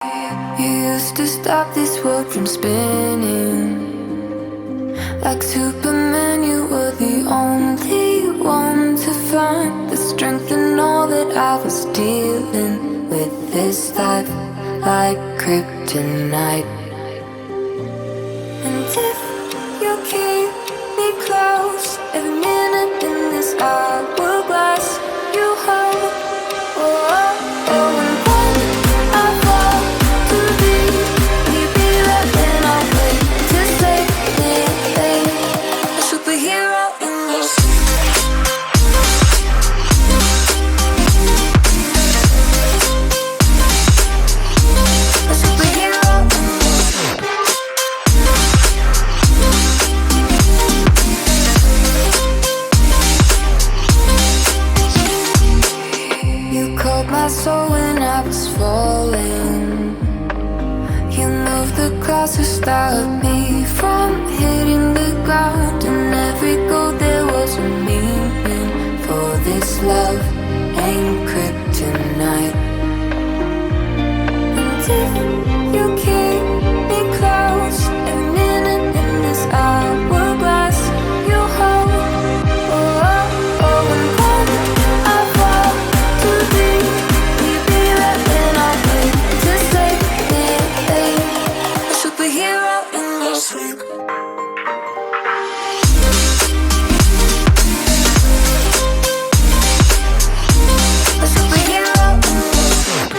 You used to stop this world from spinning. Like Superman, you were the only one to find the strength in all that I was dealing with. This life like Kryptonite. And if you keep me close, every minute in this hourglass you hold. Oh, oh, oh, and when I fall to deep, will you be there when I wait to save me? A superhero in your a superhero in you called my soul when I was falling. You moved the clouds to stop me from hitting the ground. And every goal there was a meaning. For this love ain't kryptonite. And if you keep me close, every minute in this hourglass you hold. Oh, oh, oh, and when I fall too deep, will you be there when I wait to save me? A superhero in your sleep. A superhero in your sleep.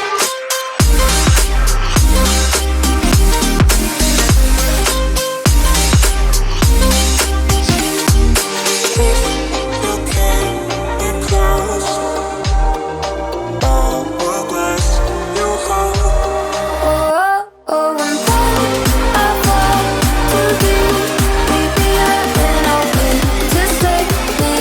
Oh, oh, and when I fall too deep, will you be there when I wait to save me?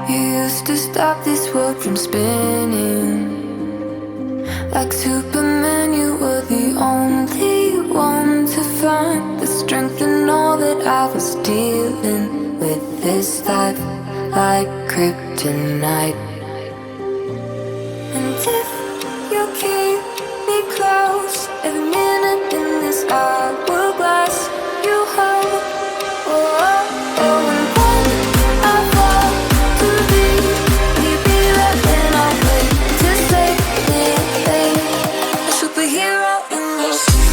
You used to stop this world from spinning. Like Superman, you were the only one to find the strength in all that I was dealing with. This life like Kryptonite. And if you keep me close, every minute in this hourglass you hold. Oh, oh, oh, and when I fall too deep, will you be there when I wait to save me? A superhero in your sleep.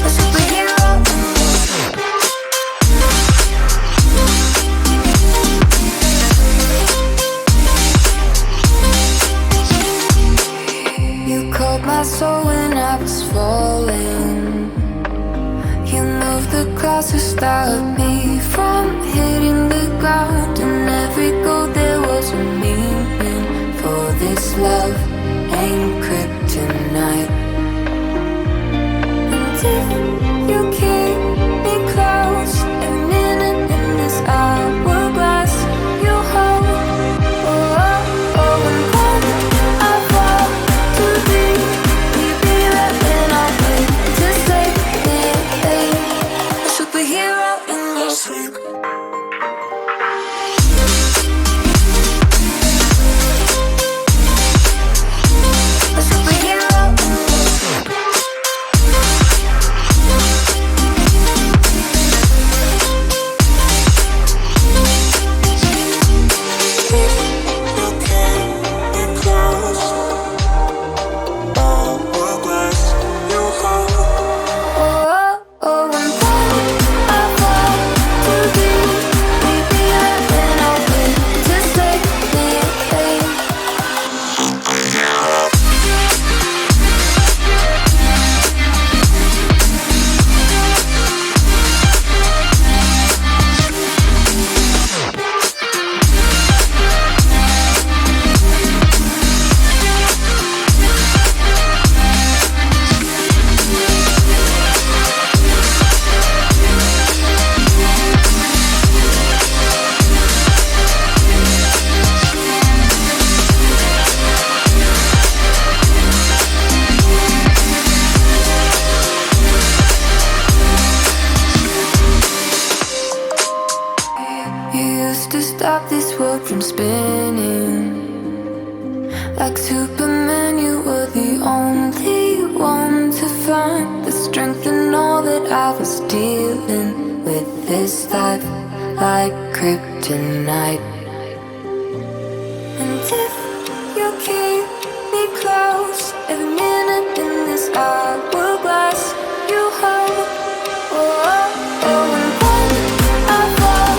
A superhero in your sleep. You called my soul when I was falling. You moved the clouds to stop me from hitting the ground. And every goal there was a meaning. For this love ain't kryptonite. And if you keep me close, every minute in this hourglass you hold. Oh, oh, oh, and when I fall too deep, will you be there when I wait to save me? A superhero in your sleep. this world from spinning. Like Superman, you were the only one to find the strength in all that I was dealing with this life, like Kryptonite. And if you keep me close, every minute in this hourglass, you hold. Oh, oh, oh, and when I fall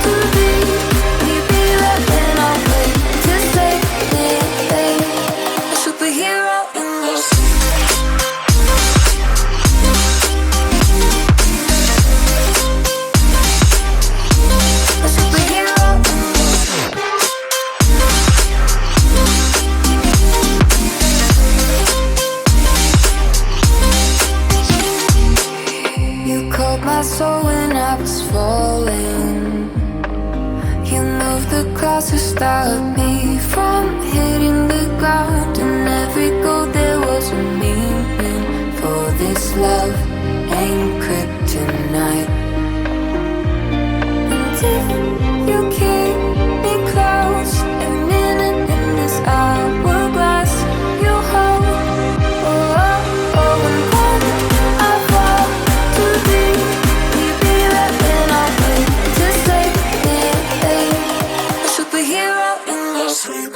to thee, will you be there when I wait to save me? A superhero in your sleep. A superhero in your sleep. You called my soul when I was falling. You moved the clouds to stop me from hitting the ground. And every goal there was a meaning. For this love ain't kryptonite. And if you keep me close, every minute in this hourglass, you hold. Oh, oh, oh, and when I fall to thee, will you be there when I wait to save me? A superhero in your sleep.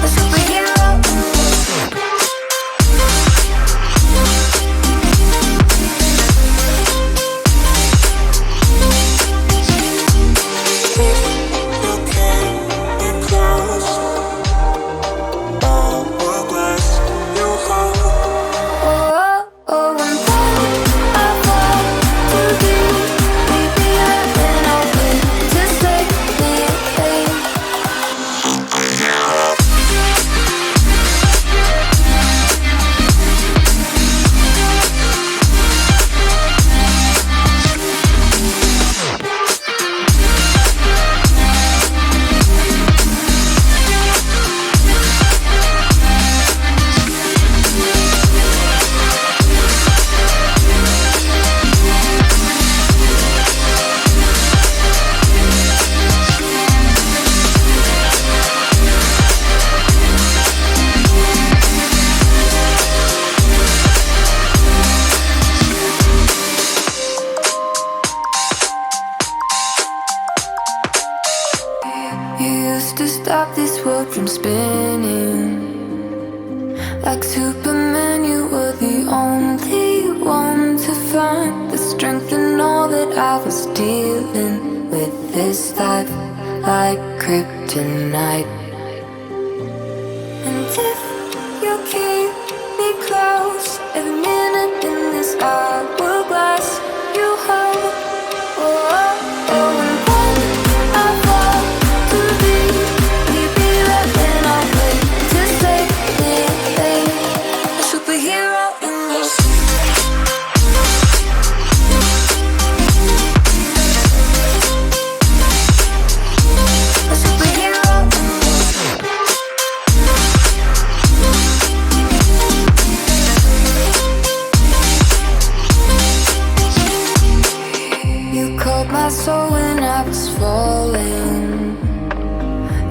A superhero in your sleep. Oh, oh, and when I fall to thee, will you be there when I wait to save me? You used to stop this world from spinning. Like Superman, you were the only one to find the strength in all that I was dealing with this life, like Kryptonite. And if you keep me close, every minute in this hourglass, you hold. Oh, oh, oh, and when I fall to thee, will you be there when I wait to save me? A superhero in your sleep. A superhero in your sleep. You called my soul when I was falling.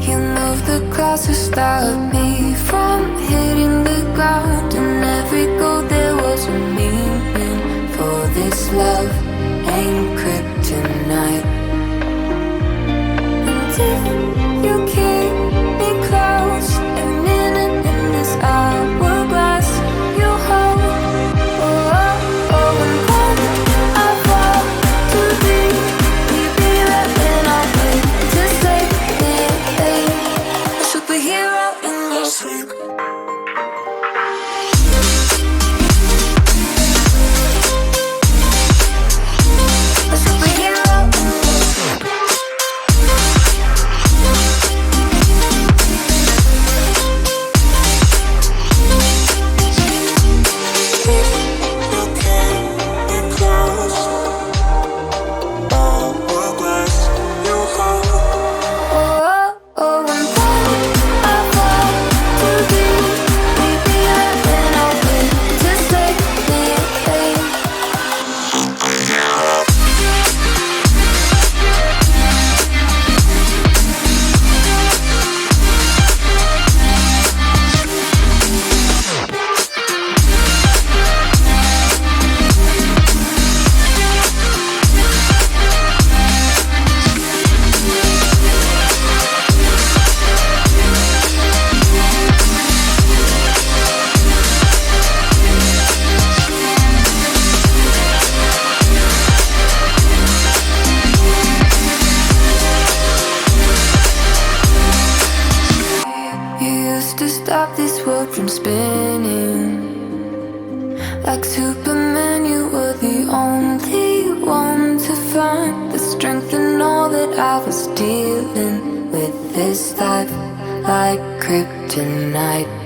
You moved the clouds to stop me from hitting the ground. And every goal there was a meaning. For this love ain't kryptonite. And if you keep me close, every minute in this hourglass, you hold. Oh, oh, oh, and when I fall to thee, will you be there when I wait to save me? A superhero in your sleep. A superhero in your sleep. Like Superman, you were the only one to find the strength in all that I was dealing with this life. Like Kryptonite,